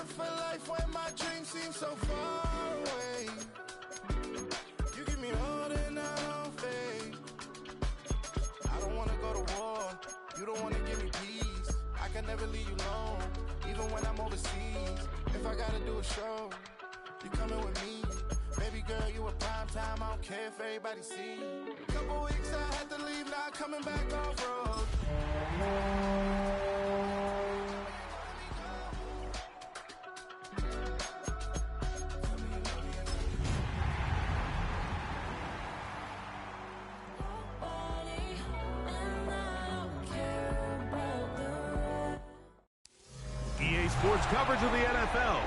live for life when my dreams seem so far away. You give me hope and I don't fade. I don't wanna go to war, you don't wanna give me peace. I can never leave you alone, even when I'm overseas. If I gotta do a show, you coming with me. Baby girl, you a prime time, I don't care if everybody see. Couple weeks I had to leave, now coming back off road. EA Sports coverage of the NFL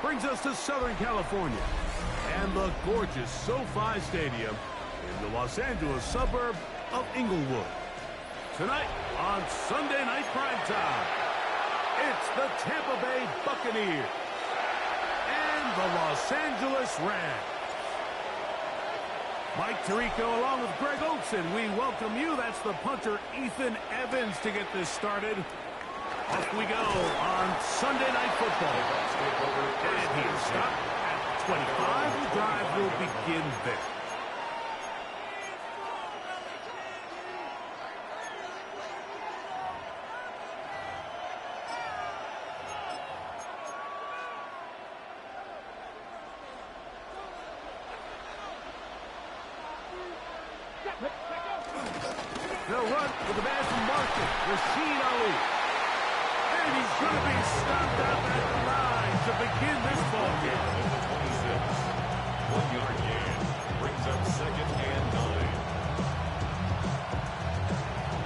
brings us to Southern California and the gorgeous SoFi Stadium in the Los Angeles suburb of Inglewood. Tonight on Sunday Night Primetime, it's the Tampa Bay Buccaneers and the Los Angeles Rams. Mike Tirico along with Greg Olson, we welcome you. That's the punter Ethan Evans to get this started. Off we go on Sunday Night Football. And he's stopped at 25. The drive will begin there. They'll run with the man from Market, Rashid Ali. And he's going to be stopped out at the line to begin this ball game. 26. 1 yard gain. Brings up 2nd and 9.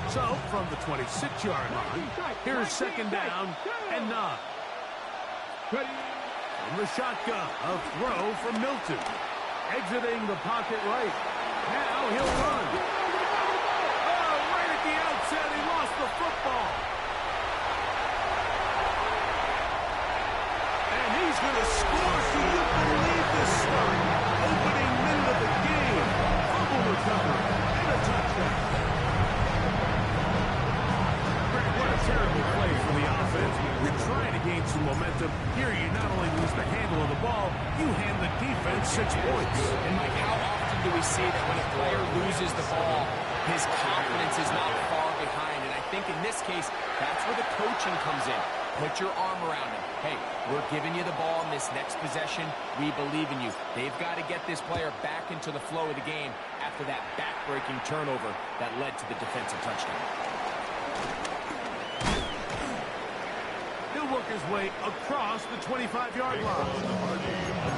So, from the 26-yard line, here's 2nd down and 9. From the shotgun, a throw from Milton. Exiting the pocket right. Now he'll run. Oh, right at the outset, he lost the football. And he's going to score. Do you believe this start? Opening minute of the game. Fumble recovery and a touchdown. What a terrible play for the offense. You're trying to gain some momentum. Here you not only lose the handle of the ball, you hand the defense 6 points. And Mike, how often do we see that when a player loses the ball, his confidence is not far behind? And I think in this case, that's where the coaching comes in. Put your arm around him. Hey, we're giving you the ball in this next possession. We believe in you. They've got to get this player back into the flow of the game after that back-breaking turnover that led to the defensive touchdown. He'll work his way across the 25-yard line.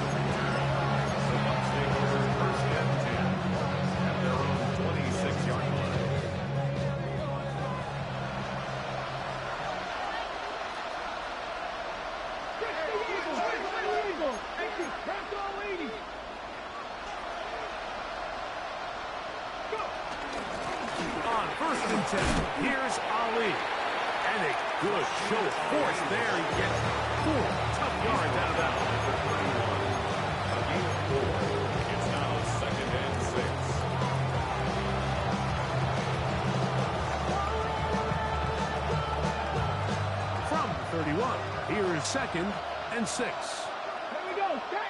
On 1st and 10, here's Ali. And a good show of force there. He gets 4 tough yards out of that one. It's now 2nd and 6. From 31, here's 2nd and 6. Here we go. Set.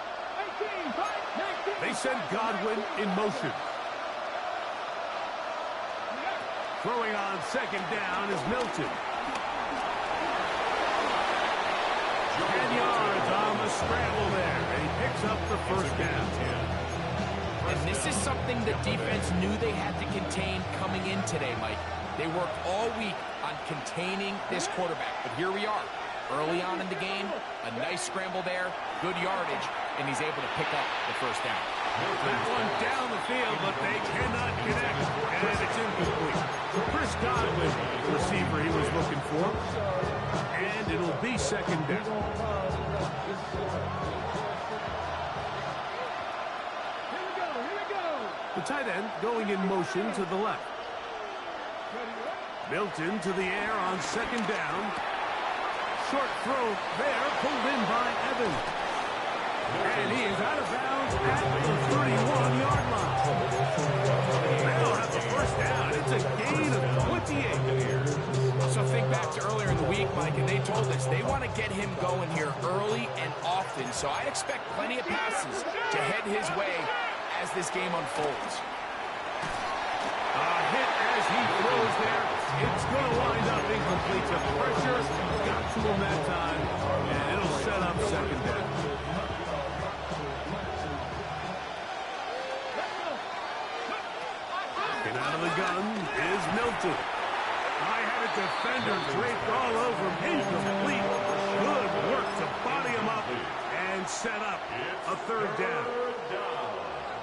19. They send Godwin in motion. Throwing on 2nd down is Milton. 10 yards on the scramble there. And he picks up the 1st down. And this is something the defense knew they had to contain coming in today, Mike. They worked all week on containing this quarterback. But here we are, early on in the game, a nice scramble there, good yardage, and he's able to pick up the 1st down. That one down the field, but they cannot connect, and it's incomplete. Chris Godwin, the receiver he was looking for, and it'll be 2nd down. The tight end going in motion to the left. Milton to the air on 2nd down. Short throw there, pulled in by Evans. And he is out of bounds at the 31-yard line. They'll have the 1st down. It's a gain of 28. So think back to earlier in the week, Mike, and they told us they want to get him going here early and often. So I expect plenty of passes to head his way as this game unfolds. Hit as he throws there. It's going to wind up incomplete. The pressure got to him that time, and it'll set up second down. And out of the gun is Milton. I had a defender draped all over him. Incomplete. Good work to body him up and set up a third down.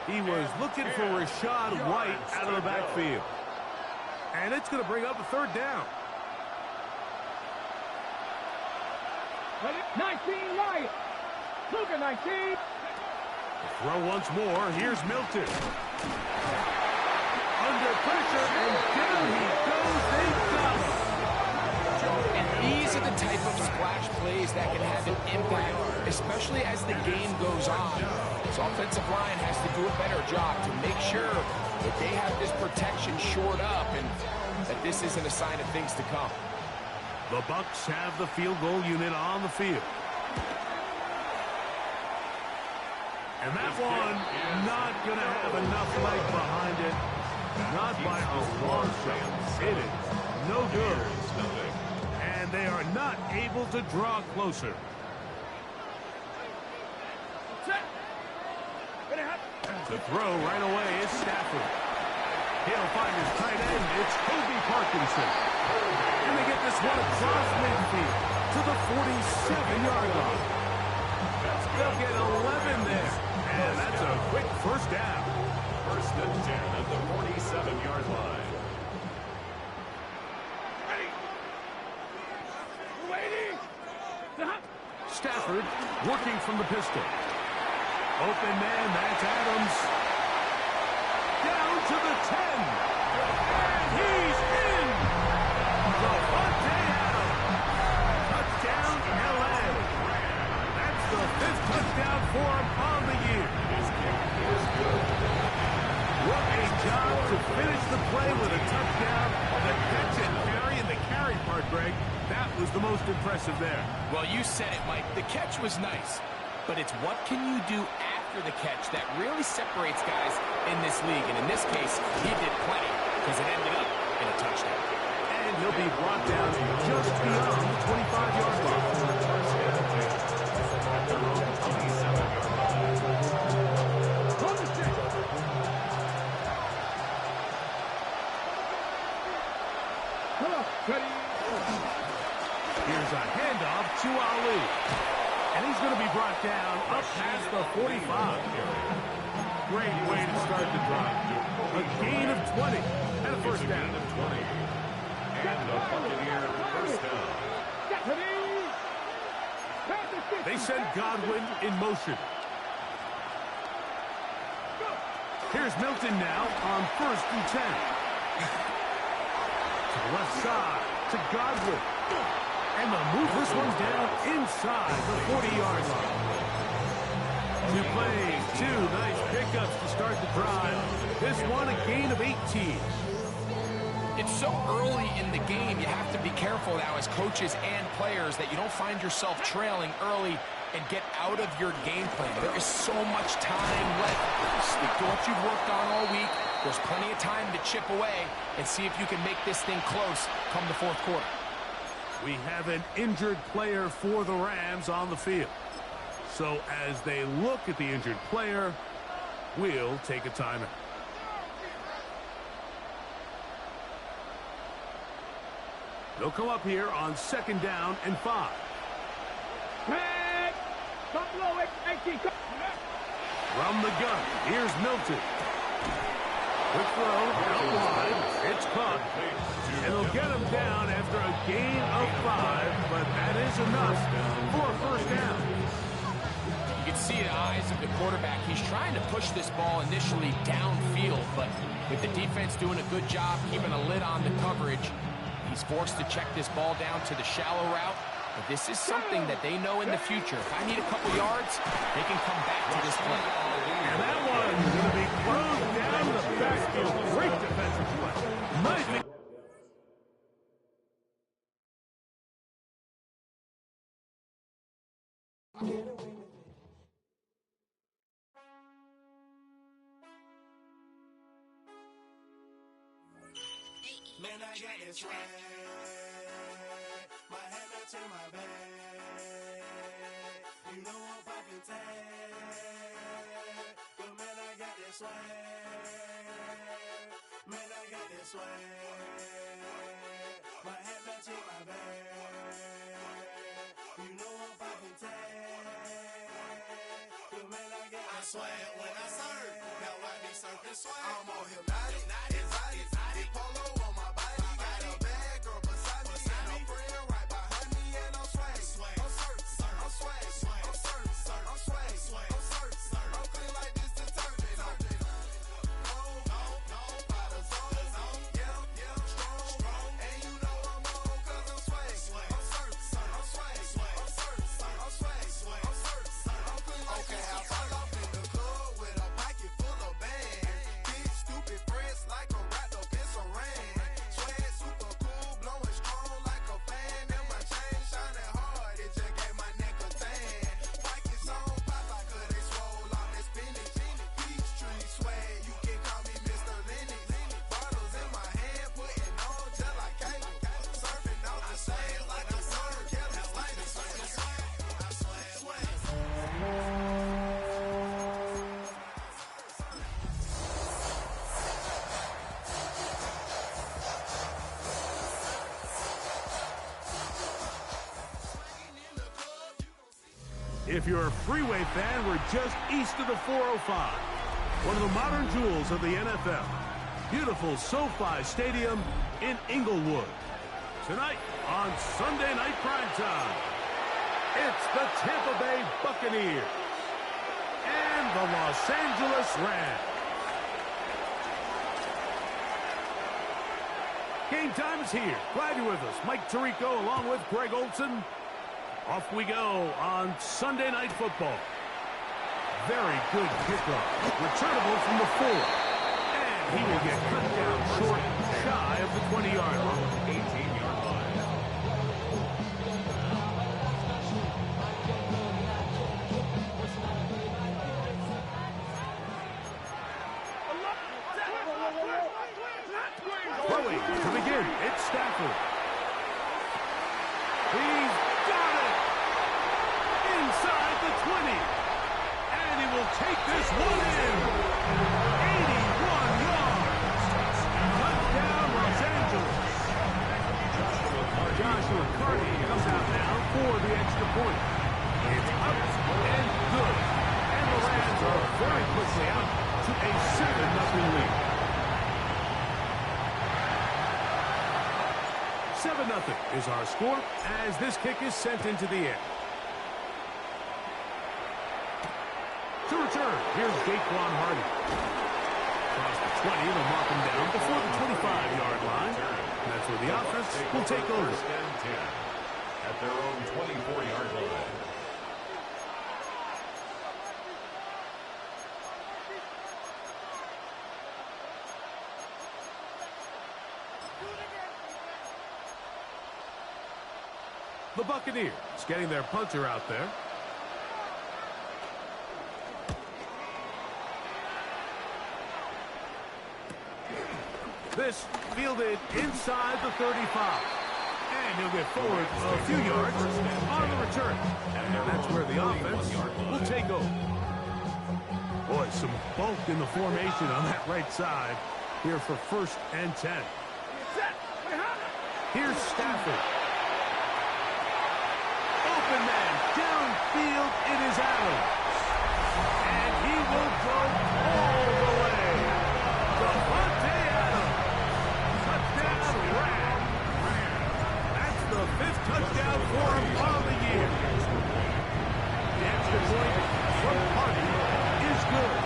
He was looking for Rashad White out of the backfield. And it's going to bring up a third down. 19 right. Luka 19. Throw once more. Here's Milton. Under pressure, and down he goes. They got him. And these are the type of splash plays that can have an impact, especially as the game goes on. So offensive line has to do a better job to make sure that they have this protection shored up and that this isn't a sign of things to come. The Bucs have the field goal unit on the field. And that one not going to have enough leg behind it. Not by a long shot. It is no good. And they are not able to draw closer. The throw right away is Stafford. He'll find his tight end. It's Kobe Parkinson. And they get this one across midfield to the 47-yard line. They'll get 11 there. And that's a quick first down. First and 10 at the 47-yard line. Stafford working from the pistol. Open man, that's Adams. Down to the 10. And he's in. Devontae Adams. Touchdown, L.A. That's the 5th touchdown for him on the year. What a job to finish the play with a touchdown. The catch and carry, and the carry part, Greg, that was the most impressive there. Well, you said it, Mike. The catch was nice, but it's what can you do after the catch that really separates guys in this league. And in this case, he did plenty because it ended up in a touchdown. And he'll be brought down just beyond the 25-yard line. Here's a handoff to Ali. And he's going to be brought down up past the 45. Great way to start the drive. A gain of 20 and a first down. And a Buccaneer first down. They send Godwin in motion. Here's Milton now on 1st and 10. To the left side to Godwin. And they'll move this one down inside the 40-yard line. 2 plays, 2 nice pickups to start the drive. This one a gain of 18. It's so early in the game, you have to be careful now as coaches and players that you don't find yourself trailing early and get out of your game plan. There is so much time left. Stick to what you've worked on all week. There's plenty of time to chip away and see if you can make this thing close come the 4th quarter. We have an injured player for the Rams on the field. So as they look at the injured player, we'll take a timeout. They'll come up here on 2nd down and 5. From the gun, here's Milton. Quick throw, out wide, it's caught. And they'll get him down after a gain of 5, but that is enough for a first down. You can see the eyes of the quarterback. He's trying to push this ball initially downfield, but with the defense doing a good job keeping a lid on the coverage, he's forced to check this ball down to the shallow route. But this is something that they know in the future. If I need a couple yards, they can come back to this play. And that one's going to be closed down the backfield. Great defensive play. Nice. Man, I got this swag. My head up to my bag. You know I'm poppin' tag. But man, I got this swag. Man, I got this swag. My head up to my bag. You know I'm poppin' tag. But man, I got this swag. When I serve, now I be surfing swag. I'm on hypnotic, exotic, polo on my body. Got a bad girl beside me, and a friend right behind me, and I'm swag. I'm surf, I'm swag, I'm surf, I'm swag, I'm surf, I'm clean like this detergent. No, by the zone, yeah, strong, and you know I'm on 'cause I'm swag. I'm surf, I'm swag, I'm surf, I'm swag, I'm surf, I'm clean like this. Okay, I fall off in the club with a pocket full of bands. Big stupid friends like a wrapped up in saran. Swag super cool, blowing strong like a fan. And my chain shining hard, it just gave my neck a tan. Pockets on Popeye 'cause they swole off that spinach. Peachtree swag, you can call me Mr. Lennox. Bottles in my hand, putting on just like cable. Surfing off the sand like a surf. Kelly Slater, I swag. If you're a freeway fan, we're just east of the 405. One of the modern jewels of the NFL. Beautiful SoFi Stadium in Inglewood. Tonight on Sunday Night Primetime, it's the Tampa Bay Buccaneers and the Los Angeles Rams. Game time is here. Glad you're with us. Mike Tirico along with Greg Olson. Off we go on Sunday Night Football. Very good kickoff. Returnable from the 4. And he will get cut down short, shy of the 20-yard line. 18-yard line. Throwing to begin, it's Stafford. He's got it! Inside the 20. And he will take this one in. 81 yards. Touchdown, Los Angeles. Joshua Carty comes out now for the extra point. It's up and good. And the Rams are very quickly out to a 7-0 lead. 7-0 is our score as this kick is sent into the air. To return, here's Daquan Hardy. Across the 20, they'll mark him down before the 25-yard line. And that's where the offense will take over. First and 10 at their own 24-yard line. The Buccaneers getting their punter out there. This fielded inside the 35. And he'll get forward a few yards on the return. And that's where the offense will take over. Boy, some bulk in the formation on that right side here for 1st and 10. Here's Stafford. Open man, downfield, it is Adams. And he will go all the way. Devontae Adams. Touchdown, Rams. That's the 5th touchdown for him on the year. The extra point from Hardy is good.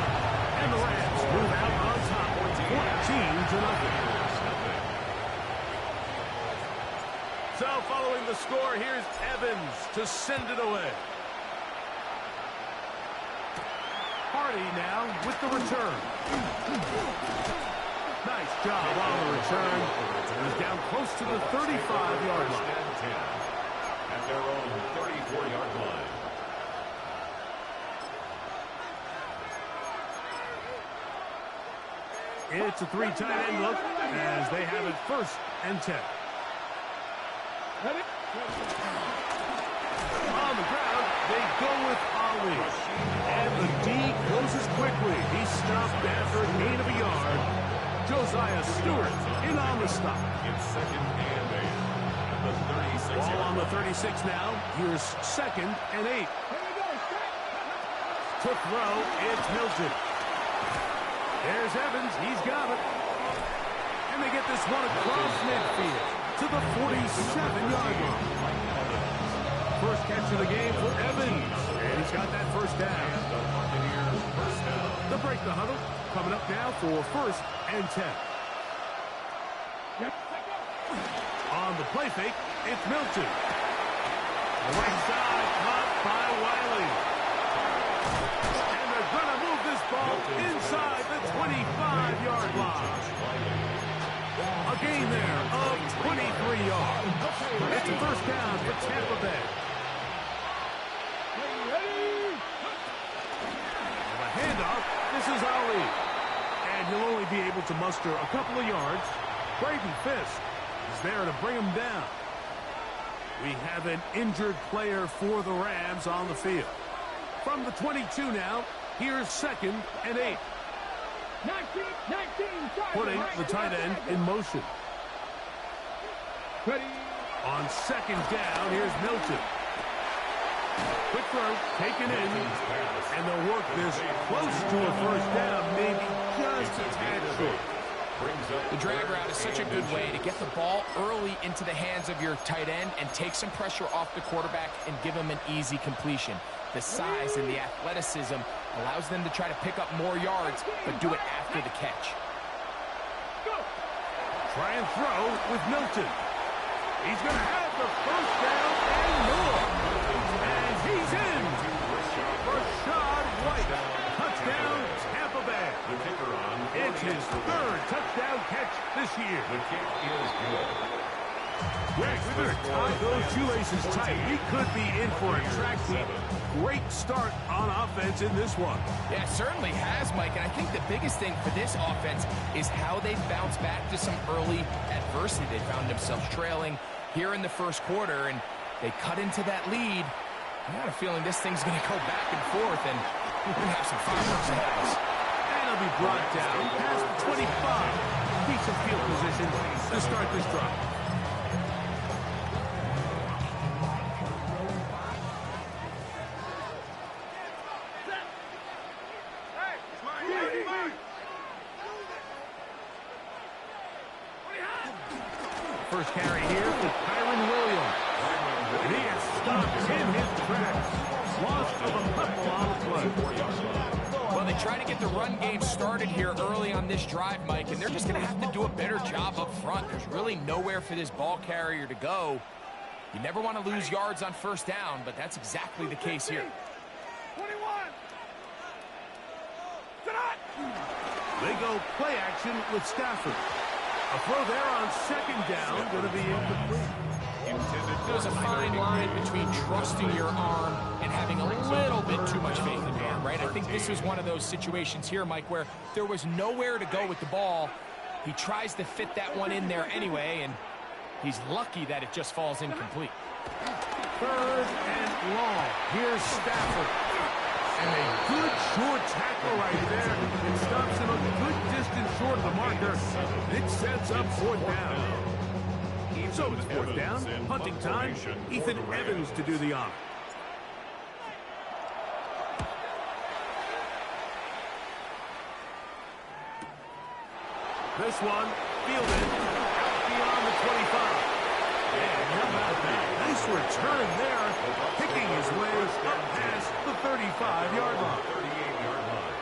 And the Rams move out on top, 14-0. So following the score, here's Evans to send it away. Hardy now with the return. Nice job on the return. He's down close to the 35-yard line. At their own 34-yard line. It's a 3 tight end look as they have it 1st and 10. On the ground, they go with Ali. And the D closes quickly. He's stopped after a gain of a yard. Josiah Stewart in on the stop. It's 2nd and 8. At the 36. Ball on the 36 now. Here's 2nd and 8. To throw, it's Milton. There's Evans. He's got it. And they get this one across midfield to the 47-yard line. First catch of the game for Evans. And he's got that 1st down. The break the huddle. Coming up now for 1st and 10. On the play fake, it's Milton. Right side, caught by Wiley. And they're going to move this ball inside the 25-yard line. A gain there of 23 yards. It's a 1st down for Tampa Bay. And the handoff, this is Ali. And he'll only be able to muster a couple of yards. Braden Fisk is there to bring him down. We have an injured player for the Rams on the field. From the 22 now, here's 2nd and 8. 19, Putting the tight end in motion. Ready. On 2nd down, here's Milton. Quick throw, taken in, and they'll work this close to a 1st down, maybe just a tad short. The drag route is such a good way to get the ball early into the hands of your tight end and take some pressure off the quarterback and give him an easy completion. The size and the athleticism allows them to try to pick up more yards, but do it after the catch. Try and throw with Milton. He's going to have the 1st down and more. And he's in. Rashad White. Touchdown, Tampa Bay. The kicker on. It's his 3rd touchdown catch this year. The kick is good. Greg, we better tie those shoelaces tight. We could be in for a track meet. Great start on offense in this one. Yeah, it certainly has, Mike. And I think the biggest thing for this offense is how they bounce back to some early adversity. They found themselves trailing here in the 1st quarter, and they cut into that lead. I got a feeling this thing's going to go back and forth, and we're going to have some fireworks ahead of us. And he'll be brought down past the 25. Decent field position to start this drive. First carry here with Kyron Williams. And he is stopped in his tracks. Loss of a couple on the play. Well, they try to get the run game started here early on this drive, Mike, and they're just going to have to do a better job up front. There's really nowhere for this ball carrier to go. You never want to lose yards on 1st down, but that's exactly the case here. 21. They go play action with Stafford. A throw there on 2nd down, going to be incomplete. There's a fine line between trusting your arm and having a little bit too much faith in your arm, right? I think this is one of those situations here, Mike, where there was nowhere to go with the ball. He tries to fit that one in there anyway, and he's lucky that it just falls incomplete. 3rd and long. Here's Stafford. And a good short tackle right there. It stops him a good distance short of the marker. It sets up 4th down. So it's 4th down. Hunting time. Ethan Evans to do the honor. This one fielded out beyond the 25. And how about that? Nice return there. Picking his way up past the 35-yard line. 38-yard line.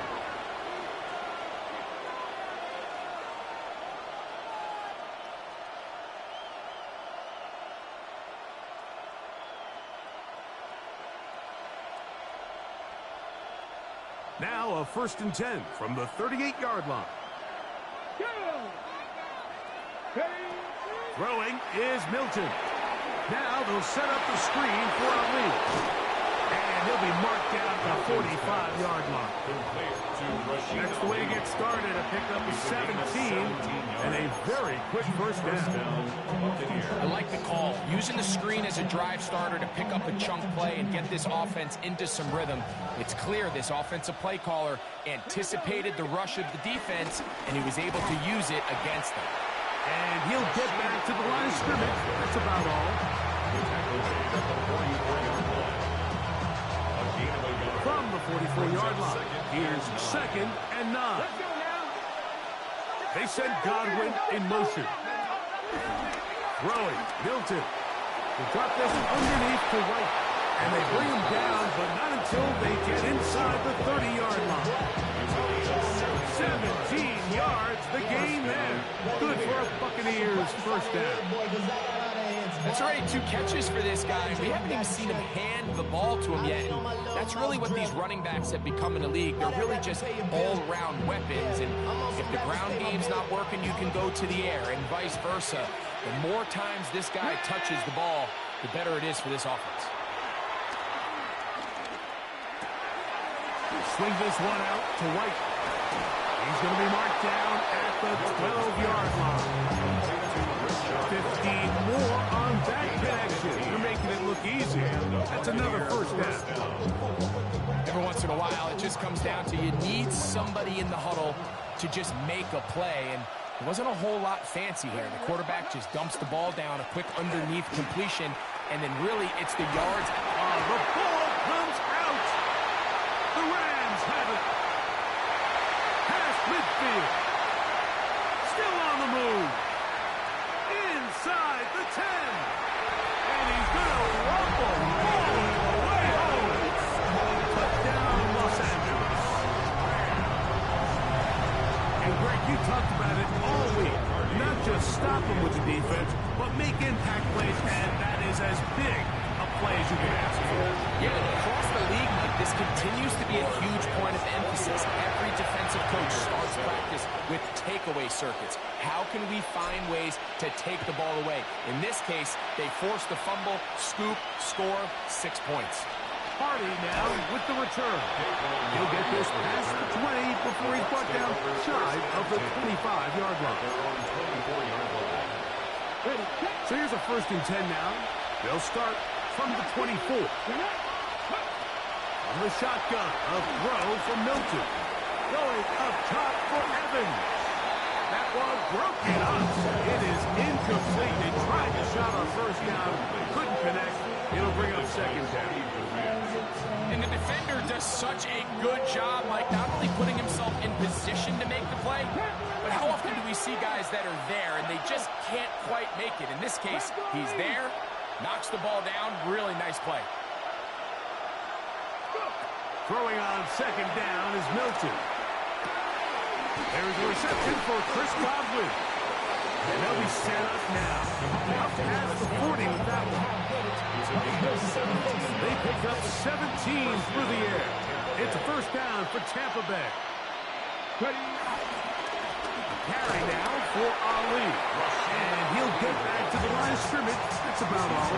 Now a 1st and 10 from the 38-yard line. Throwing is Milton. Now they'll set up the screen for Ali. And he'll be marked down at the 45-yard line. That's the way to get started. A pickup of 17 and a very quick first down. I like the call. Using the screen as a drive starter to pick up a chunk play and get this offense into some rhythm. It's clear this offensive play caller anticipated the rush of the defense, and he was able to use it against them. And he'll get back to the line of scrimmage. That's about all. From the 44-yard line, here's 2nd and 9. They send Godwin in motion. Throwing, Milton. They drop this underneath to White. And they bring him down, but not until they get inside the 30-yard line. 17 yards, the gain there. Good for a Buccaneers first down. That's already 2 catches for this guy. We haven't even seen him hand the ball to him yet. And that's really what these running backs have become in the league. They're really just all-around weapons. And if the ground game's not working, you can go to the air and vice versa. The more times this guy touches the ball, the better it is for this offense. Swing this one out to White. He's going to be marked down at the 12-yard line. 15 more on that connection. You're making it look easy. That's another first down. Every once in a while, it just comes down to you need somebody in the huddle to just make a play. And it wasn't a whole lot fancy here. The quarterback just dumps the ball down, a quick underneath completion, and then really it's the yards. The ball comes out. The Rams have it. Past midfield. Still on the move. Inside the 10. And he's going to rumble all the way home. Touchdown, Los Angeles. And Greg, you talked about it all week. Not just stop him with the defense, but make impact plays, and that is as big a play as you can ask for. Yeah, across the league, Mike, this continues to be a huge point of emphasis. Every defensive coach starts practice with takeaway circuits. How can we find ways to take the ball away? In this case, they forced the fumble, scoop, score, 6 points. Hardy now with the return. He'll get this past the 20 before he's brought down shy of the 25-yard line. So here's a 1st and 10 now. They'll start from the 24. On the shotgun, a throw from Milton. Going up top for Evans. That one broken up. It is incomplete. They tried to shot on 1st down, couldn't connect. It'll bring up 2nd down. And the defender does such a good job, like not only putting himself in position to make the play, but how often do we see guys that are there and they just can't quite make it? In this case, he's there, knocks the ball down, really nice play. Throwing on 2nd down is Milton. There's a reception for Chris Godwin. And they'll be set up now. Up past the 40 with that one. They pick up 17 through the air. It's a 1st down for Tampa Bay. Carry now for Ali. And he'll get back to the line of scrimmage. That's about all.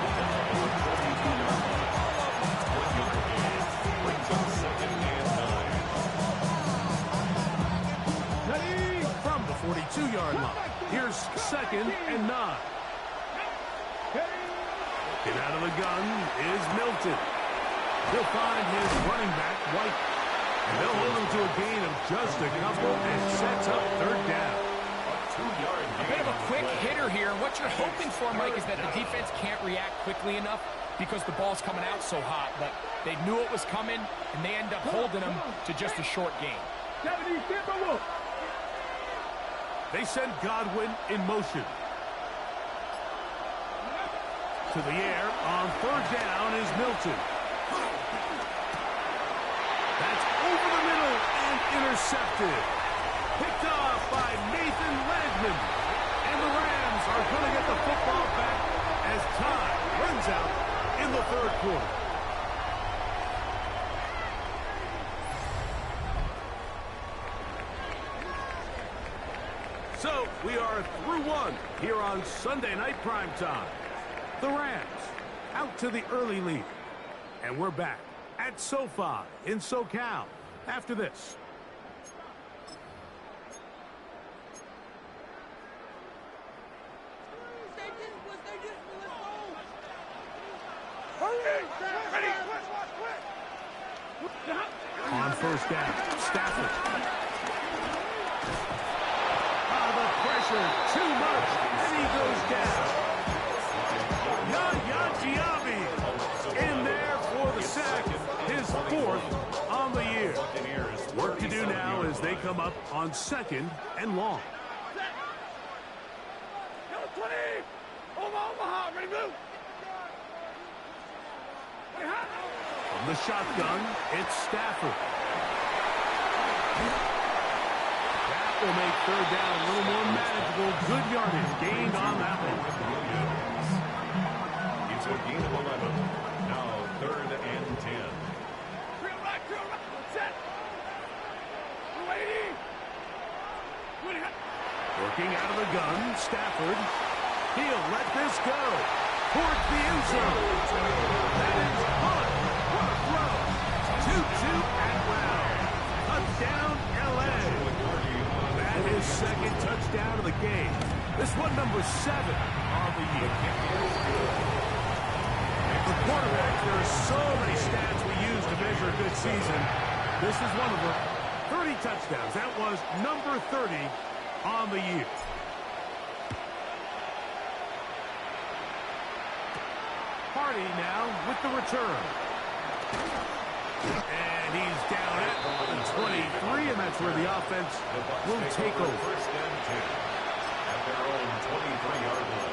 From the 42-yard line, here's 2nd and 9. Get out of the gun is Milton. He'll find his running back, White. And they'll hold him to a gain of just a couple and sets up 3rd down. A bit of a quick hitter here. What you're hoping for, Mike, is that the defense can't react quickly enough because the ball's coming out so hot. But they knew it was coming, and they end up holding him to just a short gain. They send Godwin in motion. To the air on 3rd down is Milton. That's over the middle and intercepted. Picked off by Nathan Ledman. And the Rams are going to get the football back as time runs out in the 3rd quarter. So we are through 1 here on Sunday Night Primetime. The Rams out to the early lead. And we're back at SoFi in SoCal after this. On first down, Stafford. The pressure, too much, and he goes down. Yaya Diaby in there for the sack, his fourth on the year. Work to do now as they come up on 2nd and long. From the shotgun, it's Stafford. That will make third down a little more manageable. Good yardage gained on that one. It's a gain of 11. Now 3rd and 10. Working out of the gun, Stafford. He'll let this go towards the end zone. That is Hunt. What a throw. 2-2 and well. Touchdown, L.A. That is 2nd touchdown of the game. This one number 7 on the year. For quarterbacks, there are so many stats we use to measure a good season. This is one of them. 30 touchdowns. That was number 30 on the year. Hardy now with the return. And he's down at the 23, and that's where the offense will take over. 1st and 10 at their own 23-yard line.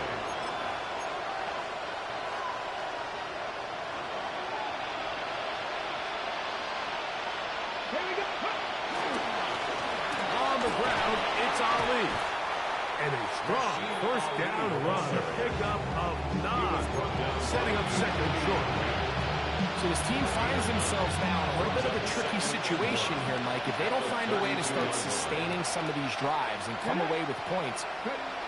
On the ground, it's Ali. And a strong first down run. A pickup of 9, setting up 2nd and short. So this team finds themselves now in a little bit of a tricky situation here, Mike. If they don't find a way to start sustaining some of these drives and come away with points,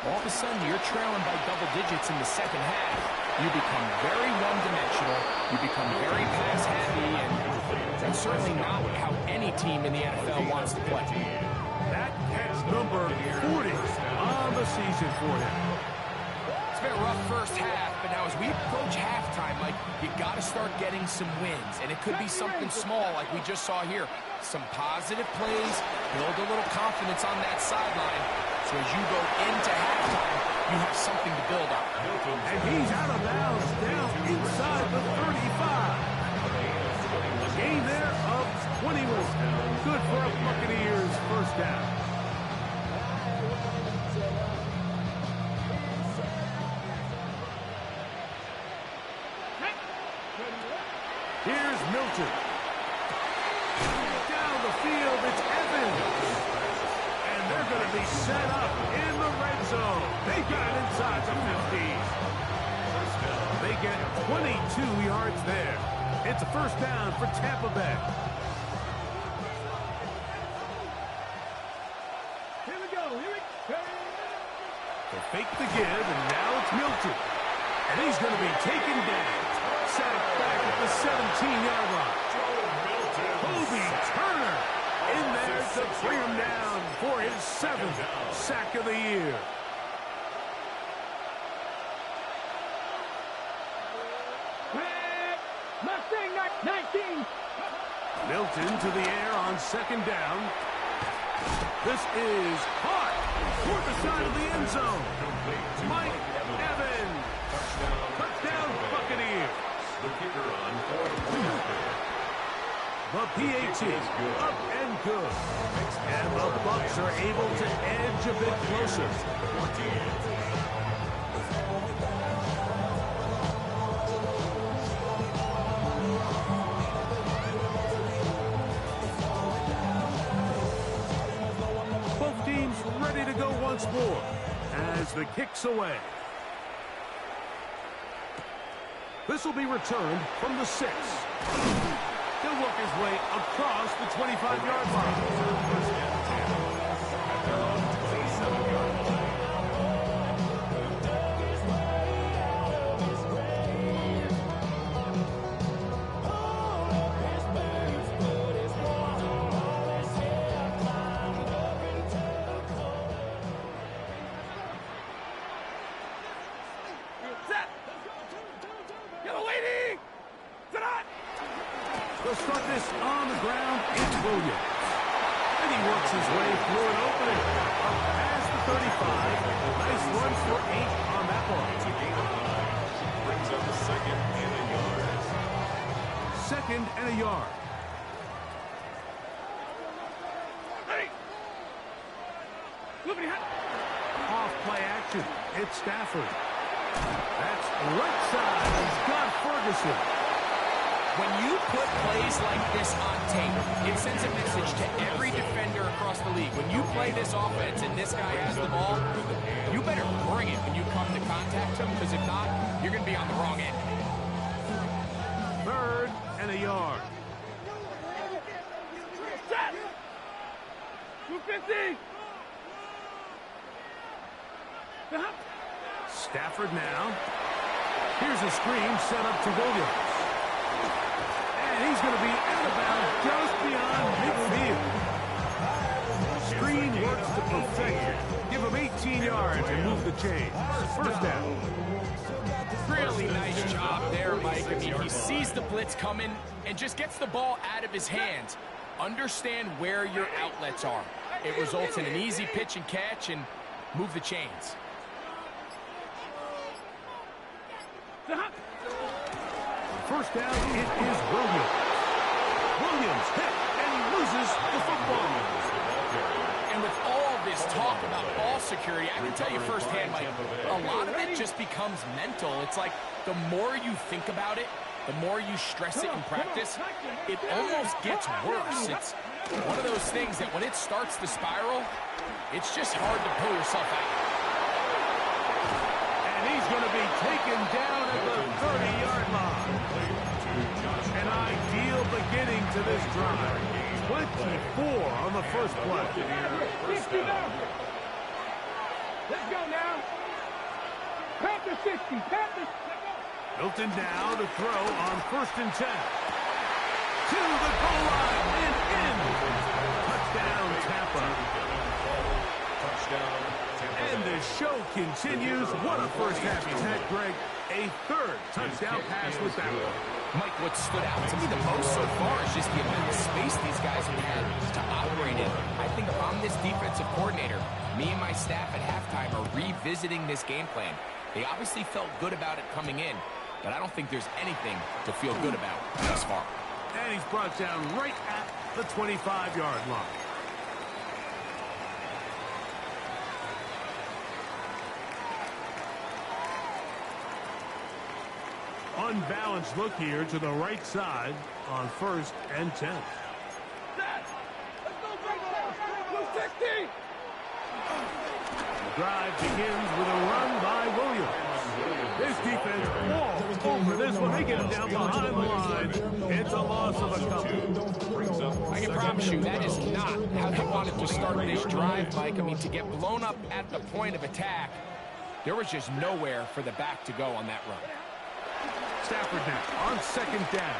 all of a sudden you're trailing by double digits in the 2nd half. You become very one-dimensional. You become very pass-heavy, and that's certainly not how any team in the NFL wants to play. That catch number 40 on the season for him. It's been a rough first half, but now as we approach halftime, Mike, you got to start getting some wins, and it could be something small like we just saw here. Some positive plays, build a little confidence on that sideline, so as you go into halftime, you have something to build on. And he's out of bounds, down inside the 35. A gain there of 21. Good for a Buccaneers first down. Here's Milton. Down the field, it's Evans. And they're going to be set up in the red zone. They got it inside the 50. They get 22 yards there. It's a first down for Tampa Bay. Here we go. They fake the give, and now it's Milton. And he's going to be taken down. Sacked back at the 17-yard line. Kobe Turner in there to bring him down for his 7th sack of the year. Mustang 19. Milton to the air on 2nd down. This is caught toward the side of the end zone. Mike Evans. Touchdown Buccaneers. The kicker on 4th. The PAT up and good. And the Bucs are able to edge a bit closer. Both teams ready to go once more as the kick's away. This will be returned from the 6. He'll work his way across the 25-yard line. They'll start this on the ground. It's Williams. And he works his way through an opening. Up past the 35. Nice run for 8 on that one. It's a gain of 9. Brings up a second and a yard. Second and a yard. Off play action. It's Stafford. That's right side. He's got Ferguson. When you put plays like this on tape, it sends a message to every defender across the league. When you play this offense and this guy has the ball, you better bring it when you come to contact him, because if not, you're going to be on the wrong end. Third and a yard. 250. Stafford now. Here's a screen set up to Williams. And he's going to be out of bounds just beyond midfield. Screen works to perfection. Give him 18 yards and move the chains. First down. Really nice job there, Mike. I mean, he sees the blitz coming and just gets the ball out of his hands. Understand where your outlets are. It results in an easy pitch and catch and move the chains. First down, it is Williams. Williams hit, and he loses the football. And with all this talk about ball security, I can tell you firsthand, Mike, a lot of it just becomes mental. It's like the more you think about it, the more you stress it in practice, it almost gets worse. It's one of those things that when it starts to spiral, it's just hard to pull yourself out. He's going to be taken down at the 30-yard line. An ideal beginning to this drive. 24 on the first play. Let's go now. Panther 60. Panther. Hilton now to throw on 1st and 10. To the goal line and in. Touchdown, Tampa. Touchdown. And the show continues. What a first half he's had, Greg. A third touchdown pass with that one. Mike, what stood out to me the most so far is just the amount of space these guys have had to operate in. I think if I'm this defensive coordinator, me and my staff at halftime are revisiting this game plan. They obviously felt good about it coming in, but I don't think there's anything to feel good about thus far. And he's brought down right at the 25-yard line. Unbalanced look here to the right side on 1st and 10. The drive begins with a run by Williams. This defense all over this one. They get him down behind the line. It's a loss of a couple. I can promise you that is not how they wanted to start this drive, Mike. I mean, to get blown up at the point of attack, there was just nowhere for the back to go on that run. Stafford now on 2nd down.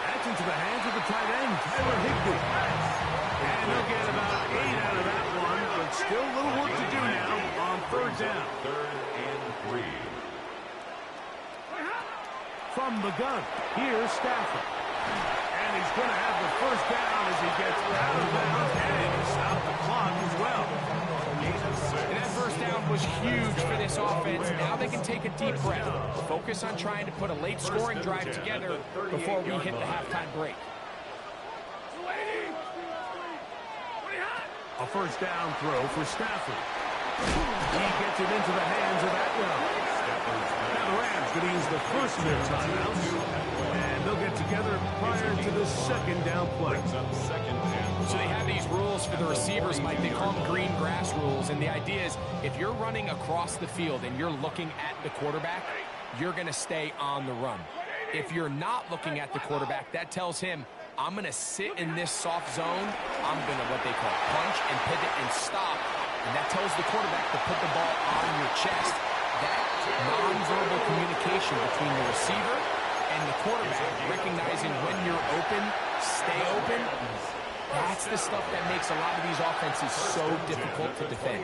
That's into the hands of the tight end, Tyler Higbee. And he'll get about 8 out of that one, but still a little work to do now on 3rd down. 3rd and 3. From the gun, here's Stafford. And he's going to have the 1st down as he gets out of bounds, and he stopped the clock as well. And that 1st down was huge for this offense. Now they can take a deep breath. Focus on trying to put a late scoring drive together before we hit the halftime break. A 1st down throw for Stafford. He gets it into the hands of Atwell. Now the Rams going to use the first of their timeouts. And they'll get together prior to the 2nd down play. So they have these rules for the receivers, Mike. They call them green grass rules. And the idea is if you're running across the field and you're looking at the quarterback, you're going to stay on the run. If you're not looking at the quarterback, that tells him, I'm going to sit in this soft zone. I'm going to what they call punch and pivot and stop. And that tells the quarterback to put the ball on your chest. That nonverbal communication between the receiver and the quarterback, recognizing when you're open, stay open, that's the stuff that makes a lot of these offenses so difficult to defend.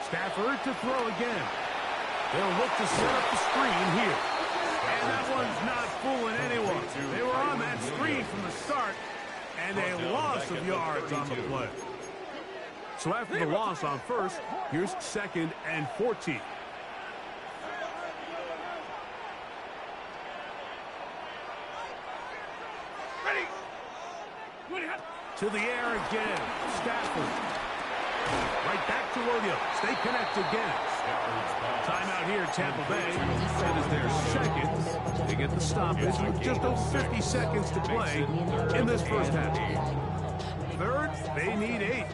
Stafford to throw again. They'll look to set up the screen here. And that one's not fooling anyone. They were on that screen from the start, and a loss of yards on the play. So after the loss on first, here's 2nd and 14. To the air again. Stafford. Right back to Williams. They connect again. Timeout here, Tampa Bay. It is their second. They get the stoppage with just over 50 seconds to play in this first half. Third, they need 8.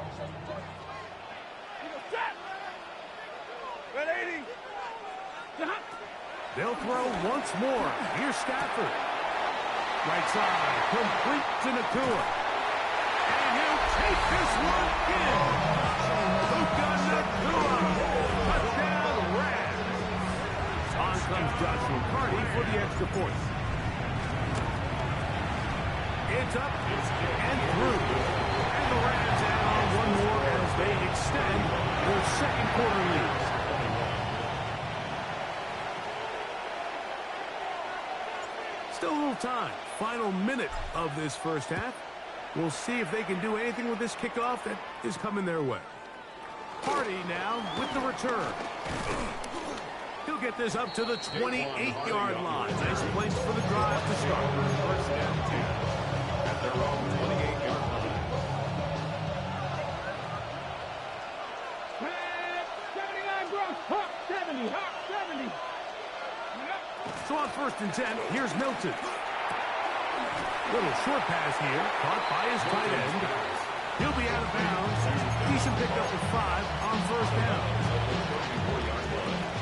They'll throw once more. Here's Stafford. Right side, complete to Nakua. And he'll take this one in. Luka Nakua. Touchdown, Rams. On comes Joshua Carty for the extra point. It's up and through. And the Rams add on one more as they extend their second quarter lead. Still a little time. Final minute of this first half. We'll see if they can do anything with this kickoff that is coming their way. Hardy now with the return. He'll get this up to the 28-yard line. Nice place for the drive to start. First and 10 at their own 28-yard line. 79 Bronx, Hawk 70, Hawk 70. So on 1st and 10, here's Milton. Little short pass here, caught by his tight end. He'll be out of bounds. Decent pickup of 5 on 1st down.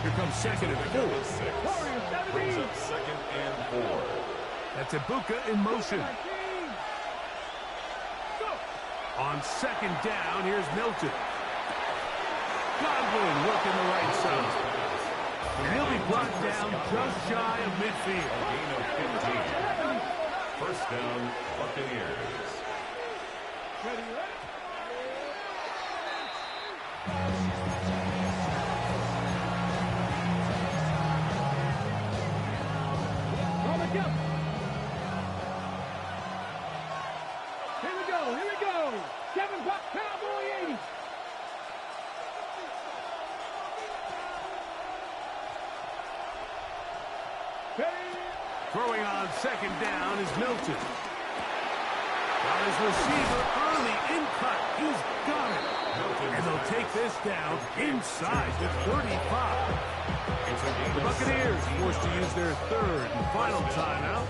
Here comes 2nd and 4. Brings up 2nd and 4. That's Ibuka in motion. On 2nd down, here's Milton. Godwin working the right side. And he'll be brought down just shy of midfield. Gain of 15. First down, Buccaneers. Here we go. 7 Buck Cowboy 80. Throwing on 2nd down is Milton. Got his receiver early in cut. He's got it. And they'll take this down inside the 35. The Buccaneers forced to use their 3rd and final timeout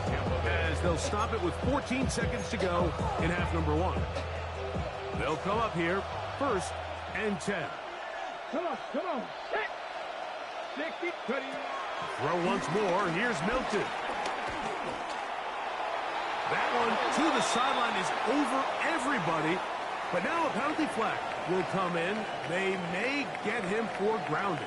as they'll stop it with 14 seconds to go in half number 1. They'll come up here 1st and 10. Come on. 60, 20. Throw once more. Here's Milton. That one to the sideline is over everybody. But now a penalty flag will come in. They may get him for grounding.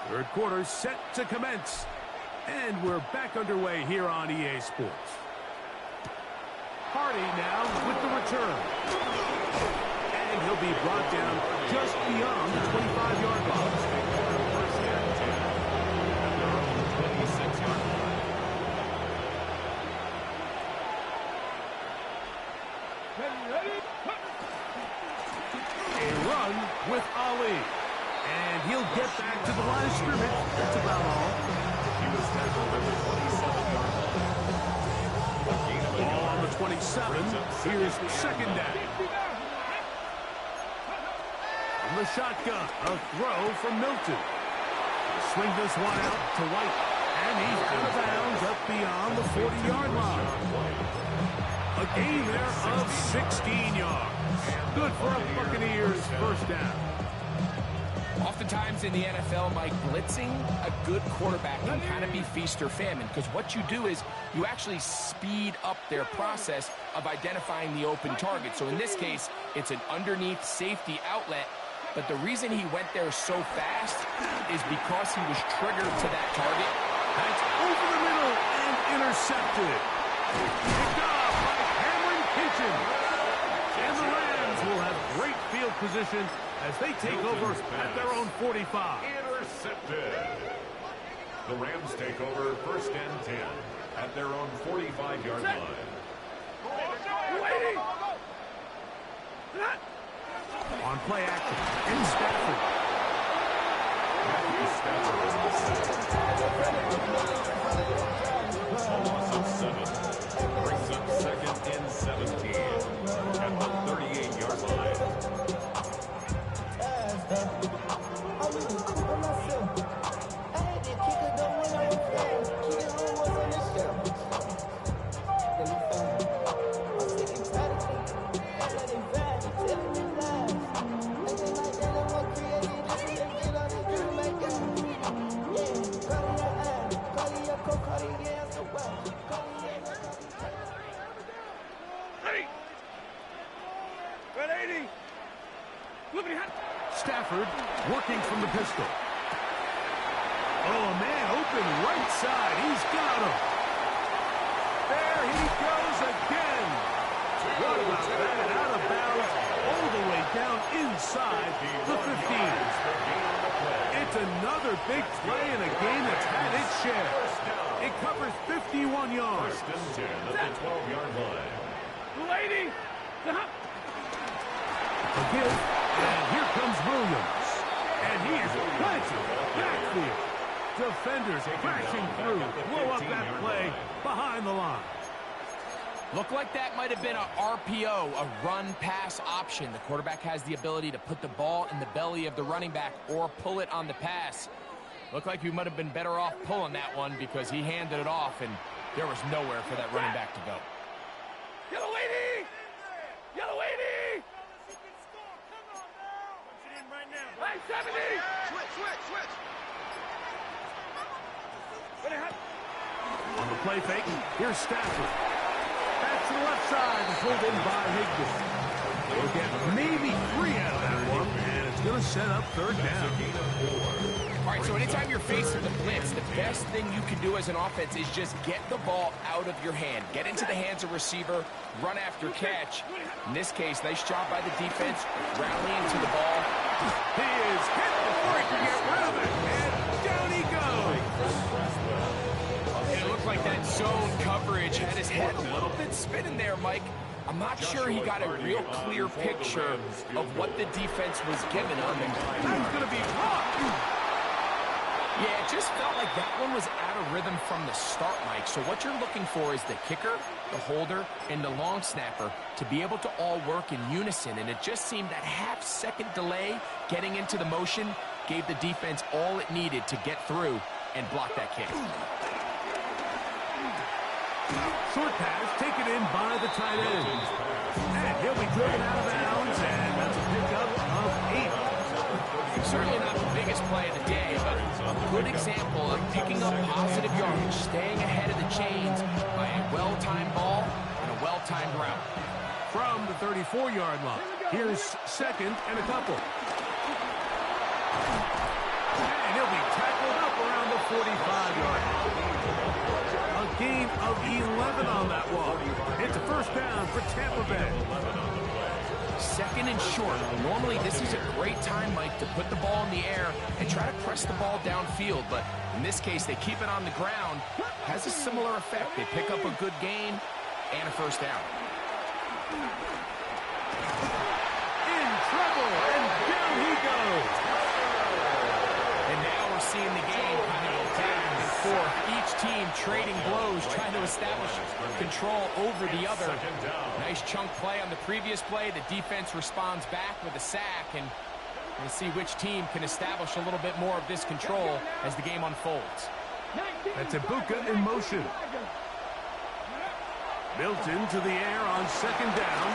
Third quarter set to commence. And we're back underway here on EA Sports. Hardy now with the return. And he'll be brought down just beyond the 25-yard line. First and 10 at their own 26-yard line. A run with Ali. And he'll get back to the line of scrimmage. That's about all. He was tackled at the 27-yard line. Ball on the 27. Here's 2nd down. From the shotgun, a throw from Milton. Swing this one out to White. And he's out of bounds up beyond the 40-yard line. A gain there of 16 yards. Good for a Buccaneers first down. Oftentimes in the NFL, Mike, blitzing a good quarterback can kind of be feast or famine, because what you do is you actually speed up their process of identifying the open target. So in this case, it's an underneath safety outlet, but the reason he went there so fast is because he was triggered to that target. That's over the middle and intercepted. Picked off by Cameron Kitchen. And the Rams will have great field position as they take over at their own 45. Intercepted. The Rams take over 1st and 10 at their own 45-yard line. On play action, in Stafford. A loss of 7. Brings up 2nd and 17 at the 38-yard line. Stafford working from the pistol. Oh, a man open right side. He's got him. There he goes again. What about that? Out of bounds all the way down inside the 15. It's another big play in a game that's had its share. It covers 51 yards. 1st and 10 at the 12-yard line. Lady! A give, and here comes Williams. And he is planted backfield. Defenders crashing through. Blow up that play behind the line. Looked like that might have been a RPO, a run-pass option. The quarterback has the ability to put the ball in the belly of the running back or pull it on the pass. Looked like he might have been better off pulling that one because he handed it off, and there was nowhere for that running back to go. Yellow lady! Yellow lady! Hey, 70! Switch! On the play fake, here's Stafford. Back to the left side and pulled in by Higdon. They'll get maybe 3 out of that one, and it's going to set up 3rd down. All right, so anytime you're facing the blitz, the best thing you can do as an offense is just get the ball out of your hand. Get into the hands of receiver, run after catch. In this case, nice job by the defense, rallying to the ball. He is hit before he can get rid of it, and down he goes. It looked like that zone coverage had his head a little bit spinning there, Mike. I'm not sure he got a real clear picture of what the defense was giving him. That's going to be blocked. Yeah, it just felt like that one was out of rhythm from the start, Mike. So what you're looking for is the kicker, the holder, and the long snapper to be able to all work in unison. And it just seemed that half-second delay getting into the motion gave the defense all it needed to get through and block that kick. Short pass taken in by the tight end. And he'll be driven out of bounds, and that's a pickup of 8. Certainly not the biggest play of the day, but a good example of picking up positive yardage, staying ahead of the chains by a well-timed ball and a well-timed route. From the 34-yard line, here's 2nd and a couple. And he'll be tackled up around the 45-yard line. A gain of 11 on that one. It's a 1st down for Tampa Bay. 2nd and short. Normally, this is a great time, Mike, to put the ball in the air and try to press the ball downfield. But in this case, they keep it on the ground. Has a similar effect. They pick up a good gain and a 1st down. In trouble, and down he goes. And now we're seeing the game kind of go back and forth. Each team trading blows, trying to establish control over the other. Nice chunk play on the previous play. The defense responds back with a sack, and we'll see which team can establish a little bit more of this control as the game unfolds. That's Ibuka in motion. Built into the air on 2nd down.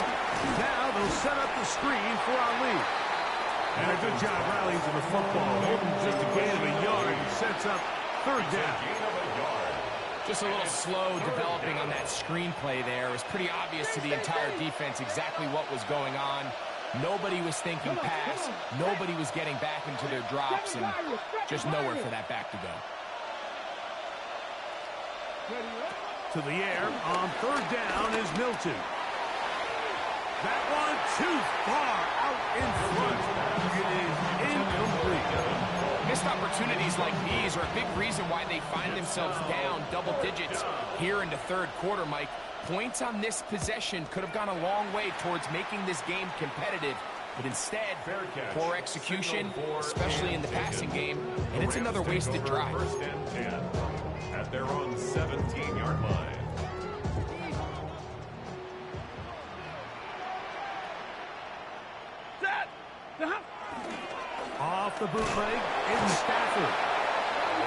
Now they'll set up the screen for Ali. And a good job rallying to the football. Holding just a gain of a yard. He sets up 3rd down. Just a little slow developing on that screenplay there. It was pretty obvious to the entire defense exactly what was going on. Nobody was thinking pass. Nobody was getting back into their drops, and just nowhere for that back to go. To the air on third down is Milton. That one too far out in front. It is incomplete. Missed opportunities like these are a big reason why they find themselves down double digits here in the third quarter, Mike. Points on this possession could have gone a long way towards making this game competitive. But instead, poor execution, especially in the passing game, and it's another wasted drive. First and 10 at their own 17-yard line. Off the bootleg, it's Stafford.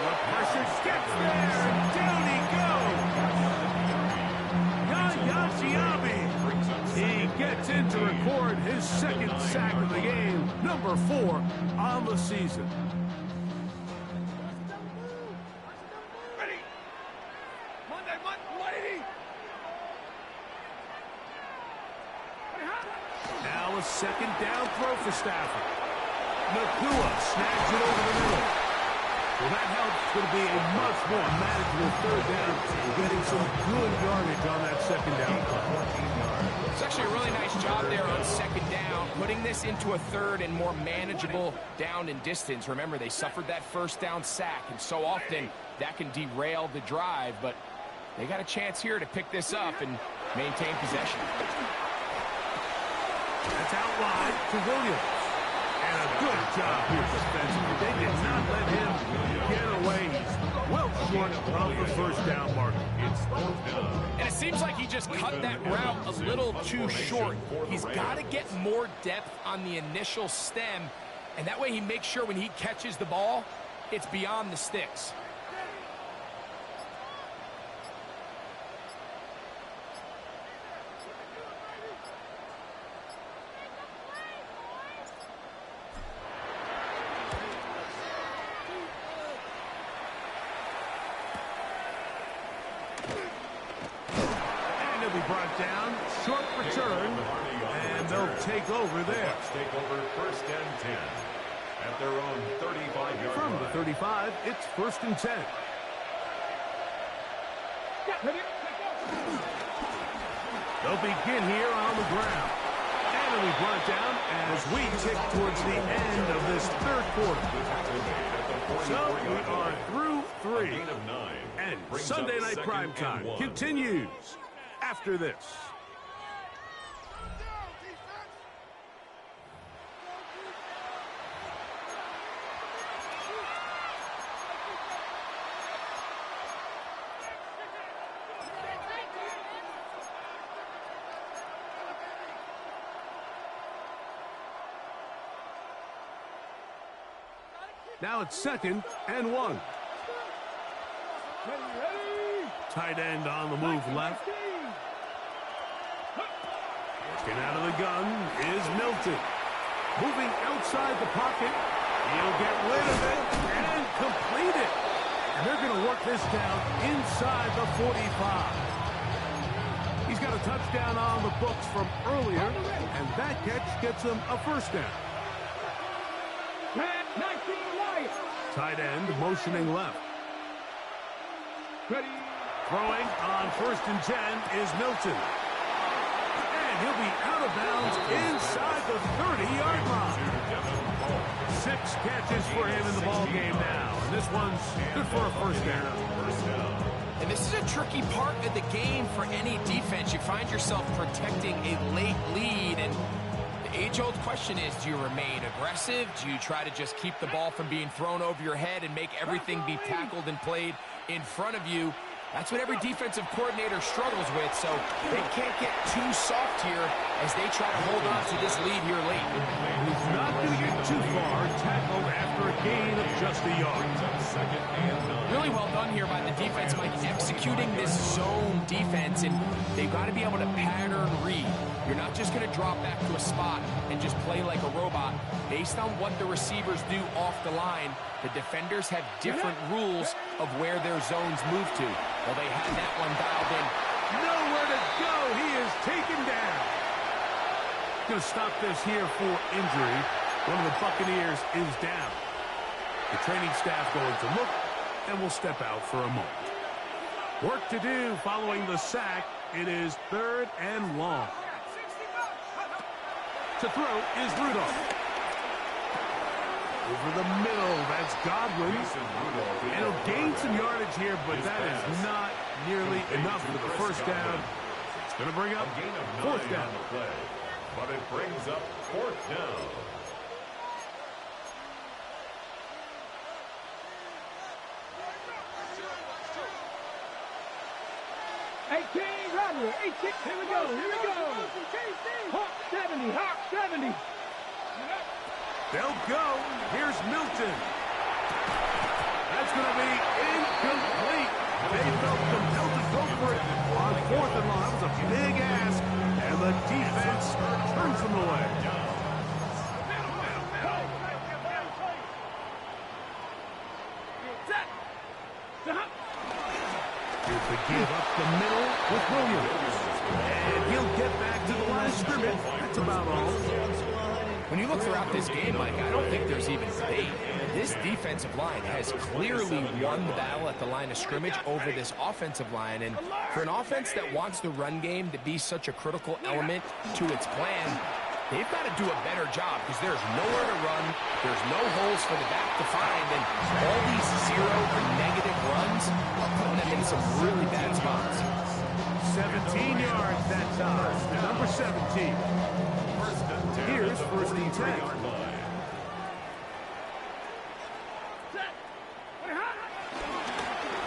The pressure gets there, and down he goes. Yaya He gets in to record his second sack of the game, number 4 on the season. Ready. Monday. Now a second down throw for Stafford. Nakua snags it over the middle. Well, that helps. It's going to be a much more manageable third down. We're getting some good yardage on that second down play. It's actually a really nice job there on second down, putting this into a third and more manageable down and distance. Remember, they suffered that first down sack, and so often that can derail the drive, but they got a chance here to pick this up and maintain possession. That's out wide to Williams. And a good job here defensively. They did not let him get away. He's well short of the first down marker. And it seems like he just cut that route a little too short. He's got to get more depth on the initial stem, and that way he makes sure when he catches the ball, it's beyond the sticks. Brought down, short return, and they'll take over there. Take over first and 10 at their own 35-yard From line. the 35, it's first and 10. They'll begin here on the ground. And it'll be brought down as we tick towards the end of this third quarter. So we are through 3. And Sunday Night Primetime continues after this. Now it's second and 1. Tight end on the move left. Working out of the gun is Milton. Moving outside the pocket. He'll get rid of it and complete it. And they're going to work this down inside the 45. He's got a touchdown on the books from earlier, and that catch gets him a first down. Tight end motioning left. Ready. Throwing on first and 10 is Milton. And he'll be out of bounds inside the 30-yard line. 6 catches for him in the ball game now. And this one's good for a first down. And this is a tricky part of the game for any defense. You find yourself protecting a late lead, and the age-old question is, do you remain aggressive? Do you try to just keep the ball from being thrown over your head and make everything be tackled and played in front of you? That's what every defensive coordinator struggles with, so they can't get too soft here as they try to hold on to this lead here late. He's not going to get too far, tackled after a gain of just a yard. Really well done here by the defense, Mike, executing this zone defense, and they've got to be able to pattern read. You're not just going to drop back to a spot and just play like a robot. Based on what the receivers do off the line, the defenders have different rules of where their zones move to. Well, they had that one dialed in. Nowhere to go. He is taken down. Going to stop this here for injury. One of the Buccaneers is down. The training staff going to look, and we'll step out for a moment. Work to do following the sack. It is 3rd and long. To throw is Rudolph. Over the middle, that's Godwin. And he'll gain some yardage here, but that is not nearly enough for the first down. It's going to bring up 4th down. But it brings up 4th down. Robert, 18. Here we go. Hawk 70. Hawk 70. They'll go. Here's Milton. That's going to be incomplete. They felt compelled to go for it on 4th and long. That was a big ask, and the defense turns them away. Here's the give up the middle with Williams. And he'll get back to the line of scrimmage. That's about all. When you look throughout this game, Mike, I don't think there's even debate. This defensive line has clearly won the battle at the line of scrimmage over this offensive line. And for an offense that wants the run game to be such a critical element to its plan, they've got to do a better job because there's nowhere to run. There's no holes for the back to find. And all these 0 or negative runs are putting them in some really bad spots. 17 yards that time. Number 17. Here's 1st and 10.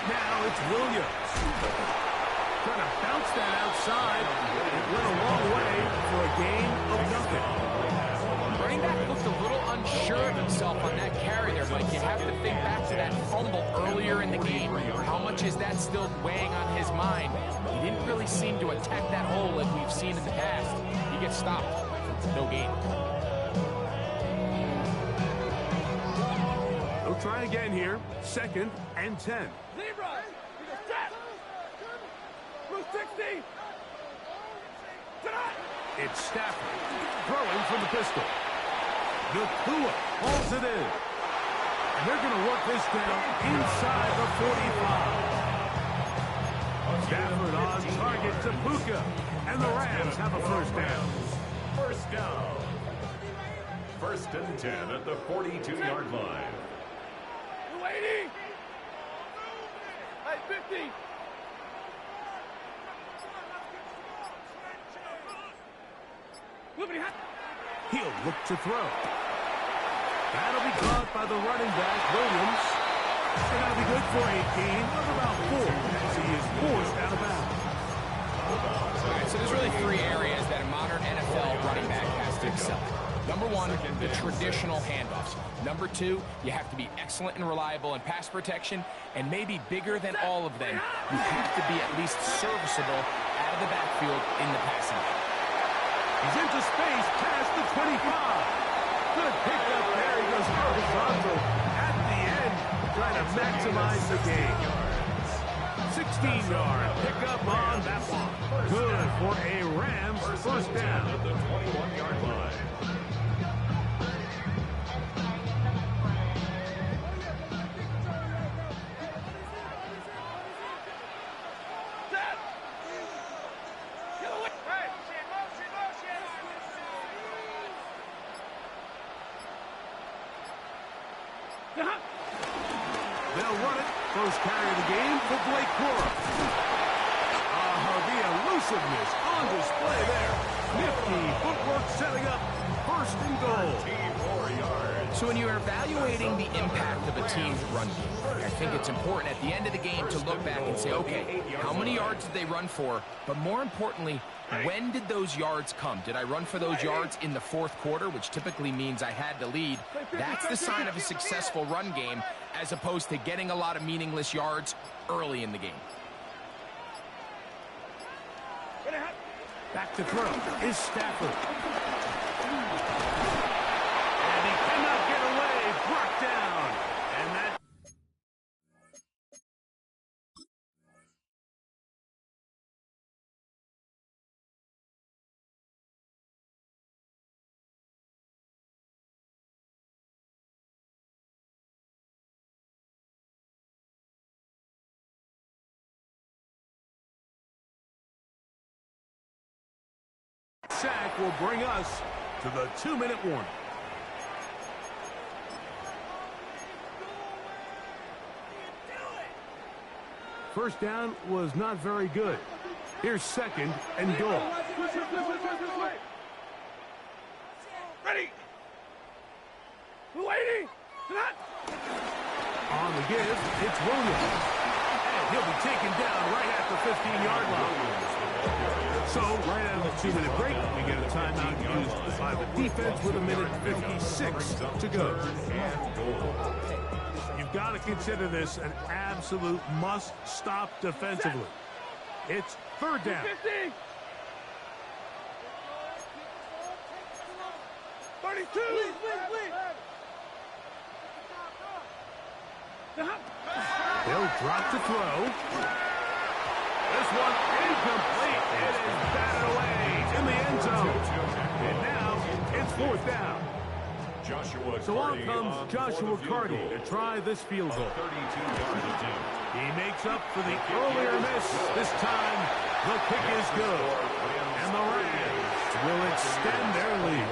Now it's Williams. Trying to bounce that outside. It went a long way for a gain of nothing. Running back looked a little unsure of himself on that carry there, Mike. You have to think back to that fumble earlier in the game. How much is that still weighing on his mind? He didn't really seem to attack that hole like we've seen in the past. He gets stopped. No gain. They'll try again here. 2nd and 10. Zebra. Set. Blue 60. It's Stafford throwing from the pistol. Nakua hauls it in. And they're going to work this down inside the 45. Stafford on target to Puka. And the Rams have a 1st down. 1st down. 1st and 10 at the 42-yard line. 280. Hey, 50. He'll look to throw. That'll be caught by the running back, Williams. They're going to be good for a gain of about 4 as he is forced out of bounds. All right, so there's really 3 areas that a modern NFL running back has to excel. Number 1, the traditional handoffs. Number 2, you have to be excellent and reliable in pass protection. And maybe bigger than all of them, you have to be at least serviceable out of the backfield in the passing game. He's into space past the 25. Good pickup there. He goes horizontal at the end, trying to maximize the gain. 16-yard pickup on that one. Good for a Rams 1st down. At the 21-yard line. They'll run it. First carry of the game for Blake Corum. The elusiveness on display there. Nifty footwork setting up 1st and goal. So when you're evaluating the impact of a team's run game, I think it's important at the end of the game to look back and say, okay, how many yards did they run for? But more importantly, when did those yards come? Did I run for those yards in the 4th quarter, which typically means I had to lead? That's the sign of a successful run game, as opposed to getting a lot of meaningless yards early in the game. Back to throw is Stafford. sack will bring us to the 2-minute warning. First down was not very good. Here's 2nd and goal. Ready. Waiting. On the give, it's Williams. And he'll be taken down right at the 15-yard line. So, right out of the 2-minute break, we get a timeout used by the defense with 1:56 to go. You've got to consider this an absolute must-stop defensively. It's 3rd down. 32. They'll drop to throw. This one incomplete. It is batted away in the end zone. And now it's 4th down. So on comes Joshua Carty to try this field goal. 32-yard attempt. He makes up for the earlier miss. This time, the kick is good. And the Rams will extend their lead.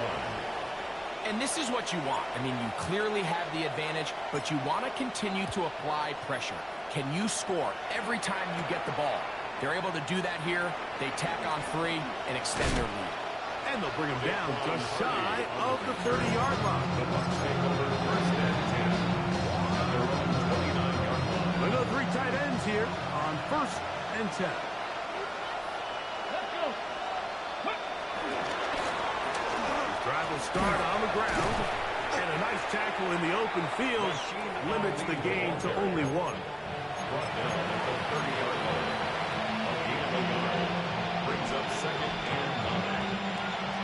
And this is what you want. I mean, you clearly have the advantage, but you want to continue to apply pressure. Can you score every time you get the ball? They're able to do that here. They tack on 3 and extend their lead. And they'll bring him down just shy of the 30-yard line. The Bucs take over 1st and 10 at their own 29-yard line. We'll go 3 tight ends here on 1st and 10. Drive will start on the ground. And a nice tackle in the open field limits the gain to only 1. Brought down at the 30-yard line. A gain of 1 yard. Brings up 2nd and 9.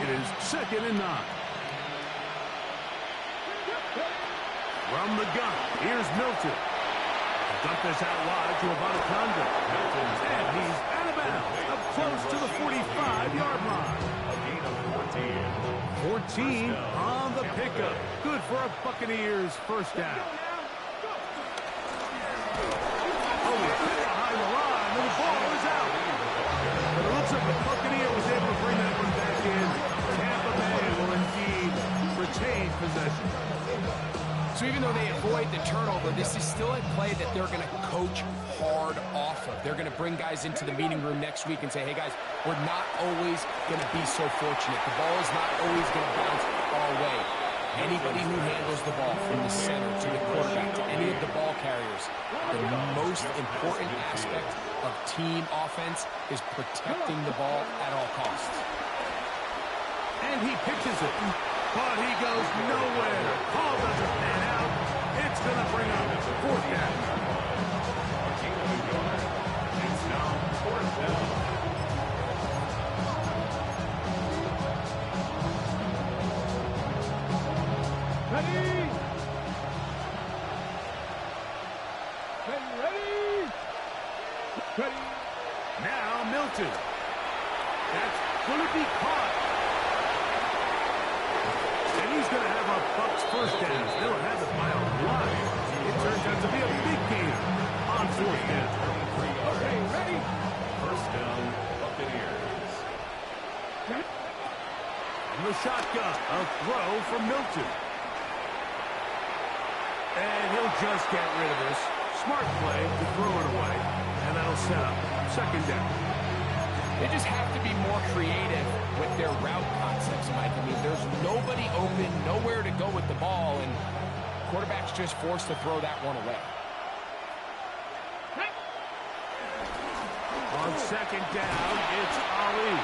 It is 2nd and 9. From the gun, here's Milton. Dump this out wide to Abanaconda. And he's out of bounds, up close to the 45-yard line. A gain of 14. 14 on the pickup. Good for a Buccaneers first down. Oh, he hit behind the line, and the ball is out. But it looks like the Buccaneer was able to bring that one back in. Tampa Bay will indeed retain possession. So even though they avoid the turnover, this is still a play that they're going to coach hard off of. They're going to bring guys into the meeting room next week and say, hey, guys, we're not always going to be so fortunate. The ball is not always going to bounce our way. Anybody who handles the ball from the center to the quarterback to any of the ball carriers, the most important aspect of team offense is protecting the ball at all costs. And he pitches it. But he goes nowhere. Ball doesn't pan out. It's going to bring up 4th down. It's now 4th down. Ready. Ready. Now Milton. That's going to be caught. And he's going to have a Bucs first down. They'll have it by a lot. It turns out to be a big gain on 4th down. Okay, ready. First down, Buccaneers. In the shotgun, a throw from Milton. And he'll just get rid of this. Smart play to throw it away. And that'll set up 2nd down. They just have to be more creative with their route concepts, Mike. I mean, there's nobody open, nowhere to go with the ball, and quarterback's just forced to throw that one away. On 2nd down, it's Ali.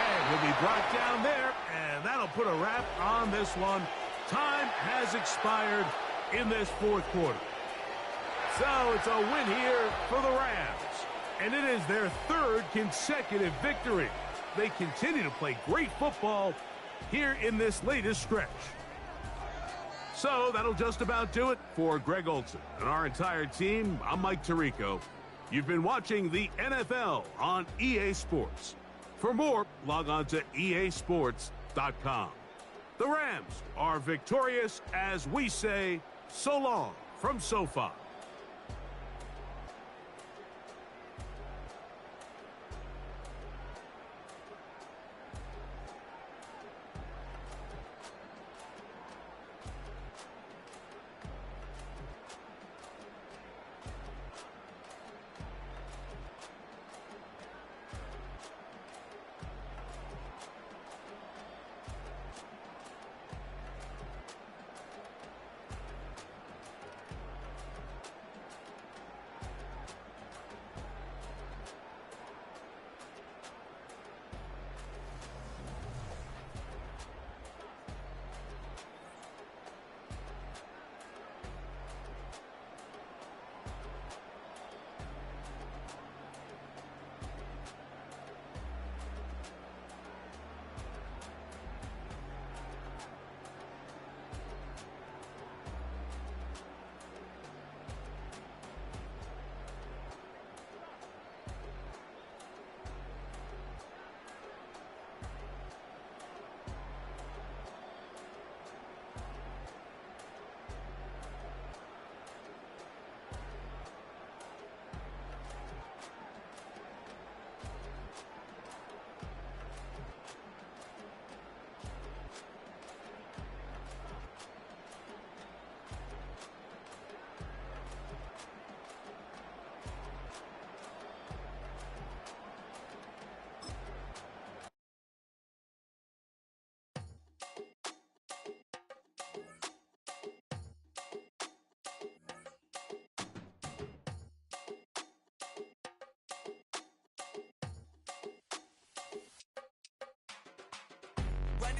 And he'll be brought down there, and that'll put a wrap on this one. Time has expired in this 4th quarter. So it's a win here for the Rams. And it is their 3rd consecutive victory. They continue to play great football here in this latest stretch. So that'll just about do it for Greg Olson and our entire team. I'm Mike Tirico. You've been watching the NFL on EA Sports. For more, log on to easports.com. The Rams are victorious as we say so long from SoFi.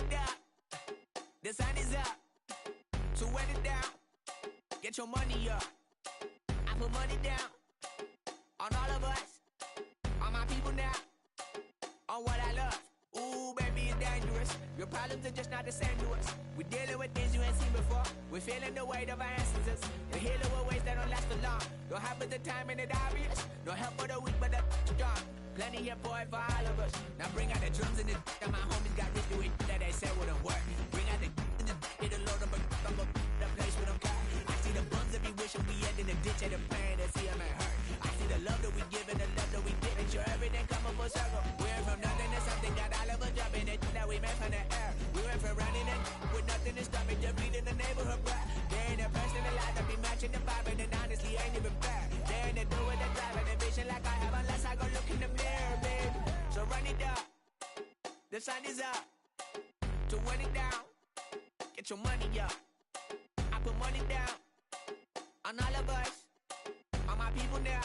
it up. The sun is up. So wet it down. Get your money up. I put money down on all of us, on my people now, on what I love. Ooh, baby, it's dangerous. Your problems are just not the same to us. We're dealing with things you ain't seen before. We're feeling the weight of our ancestors. We're healing with ways that don't last for long. Don't have at the time and it obvious. No help for the weak, but the strong. Plenty here for it for all of us. Now bring out the drums and the and my homies got rich to it that they said wouldn't work. Bring out the and the it'll load up the place with them cut. I see the bums that be wishing we end in the ditch and the pain that see them ain't hurt. I see the love that we give and the love that we give. Make sure everything come up full circle. We went from nothing to something, got all of us jumping it that we made from the air. We went from running it with nothing to stop it, just beating the neighborhood bruh. There ain't a person alive that be matching the vibe, and honestly ain't even fair. There ain't a do with the drive and the vision like I have unless I go look in the mirror, baby. So run it up, the sun is up. To run it down, get your money up. I put money down on all of us, on my people now,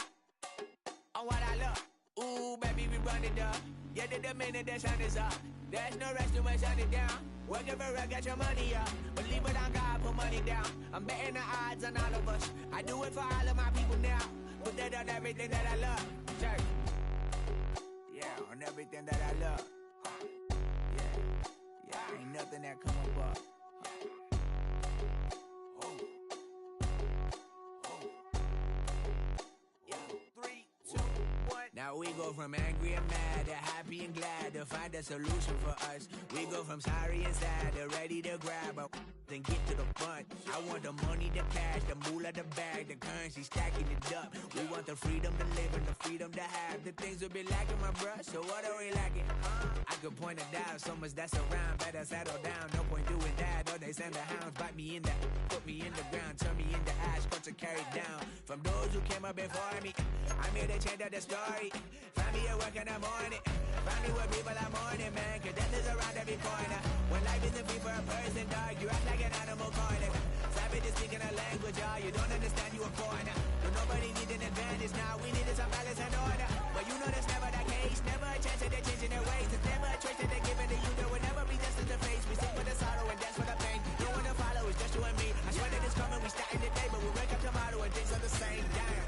on what I love. Ooh, baby, we run it up. Yeah, the minute the sun is up, there's no rest to when sun it down. Working for real, get your money up. Believe it on God, put money down. I'm betting the odds on all of us. I do it for all of my people now. Put that on everything that I love. Church. Yeah, on everything that I love. Yeah, ain't nothing that come above. Now we go from angry and mad to happy and glad to find a solution for us. We go from sorry and sad to ready to grab up and get to the front. I want the money, the cash, the moolah, the bag, the currency, stacking it up. We want the freedom to live and the freedom to have. The things will be lacking, my bruh, so what are we lacking? I could point it out, so much that's around. Better settle down, no point doing that. Or they send the hounds, bite me in the, put me in the ground, turn me into ash, cut to carry down. From those who came up before me, I'm here to change up the story. Find me at work in the morning. Find me where people are mourning, man. Cause death is around every corner. When life isn't free for a person, dog, you act like an animal corner. Savage is speaking a language, y'all. You don't understand, you a foreigner. So nobody needs an advantage now. We needed some balance and order. But you know that's never the case. Never a chance that they're changing their ways. It's never a choice that they're giving to you. There will never be justice to face. We sing for the sorrow and dance for the pain. No one to follow, it's just you and me. I swear that it's coming, we starting today, but we wake up tomorrow and things are the same. Damn.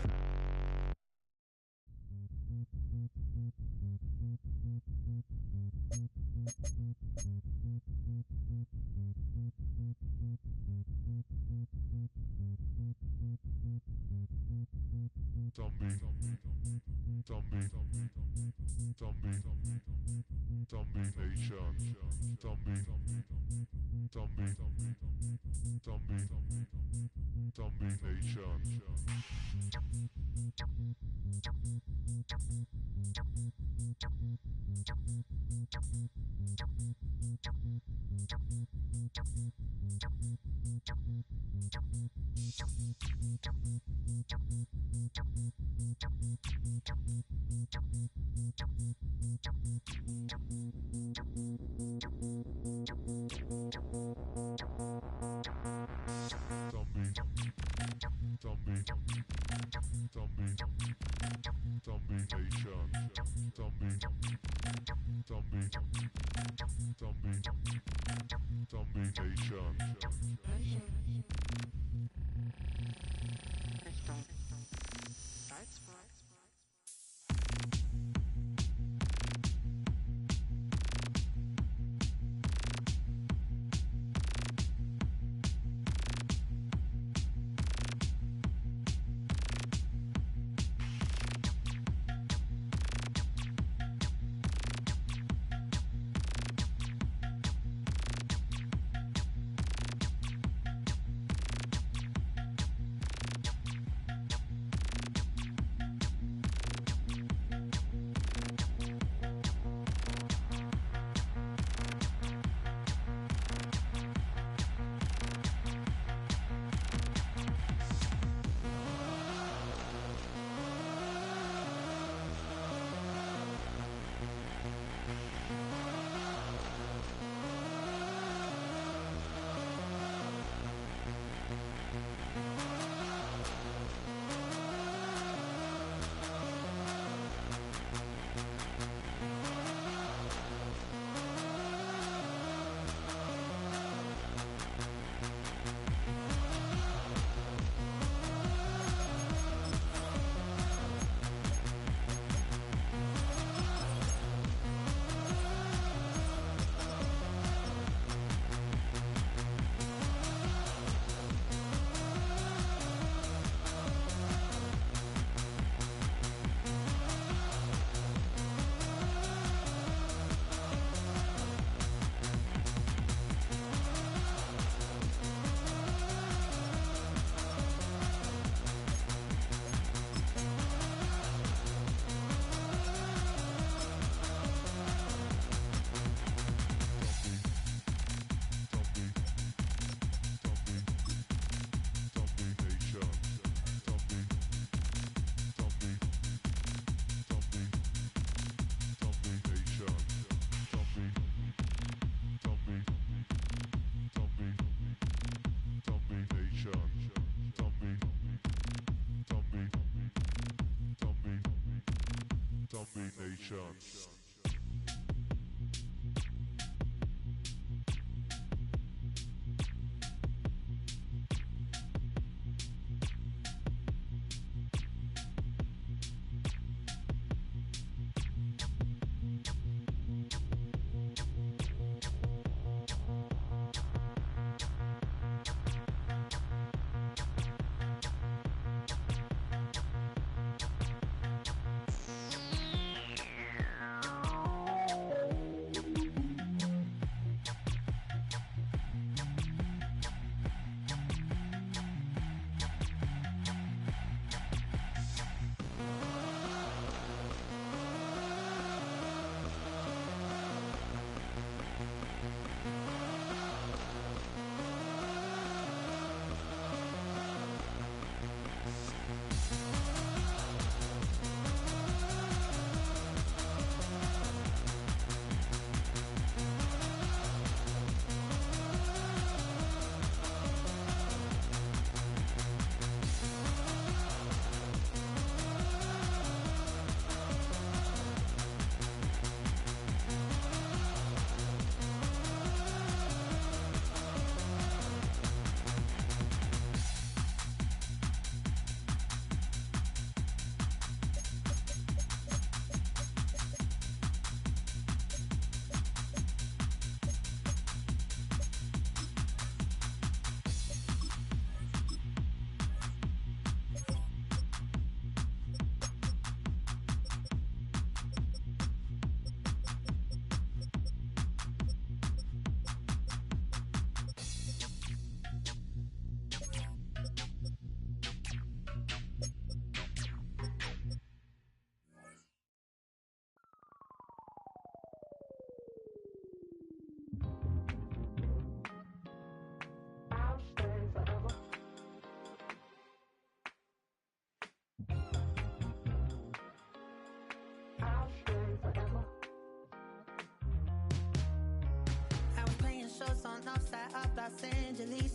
Los Angeles.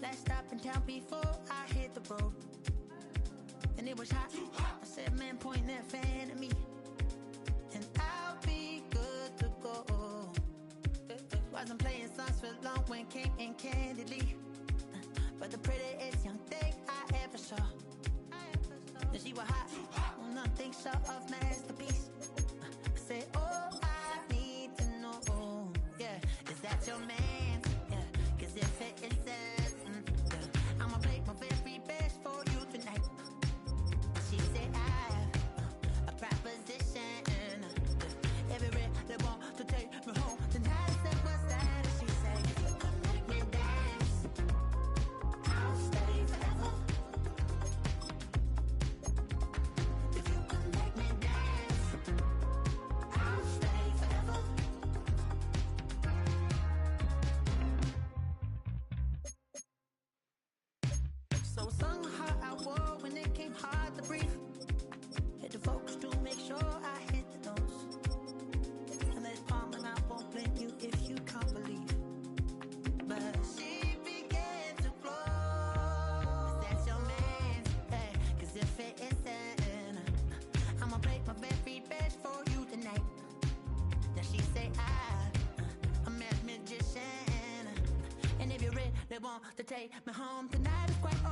Last stop in town before I hit the road. And it was hot. I said, man, point that fan at me, and I'll be good to go. Wasn't playing songs for long when came in candidly, but the prettiest young thing I ever saw. And she was hot, nothing short of masterpiece. I said, oh, I need to know, yeah, is that your man? Yeah, cause if it isn't, yeah, I'ma make my very best for you tonight. She said, I have a proposition, every really want to take me home tonight. I said, what's that? And she said, if you come make me dance, I'll stay forever. If you come make me dance, I'll stay forever. So sung how I wore when it came hard to breathe. Hit the focus to make sure I hit the notes. And there's palm and I won't blame you if you can't believe. But she began to flow. That's your man, hey, cause if it isn't, I'ma make my very best for you tonight. Then she say I'm a magician, and if you really want to take me home tonight, it's quite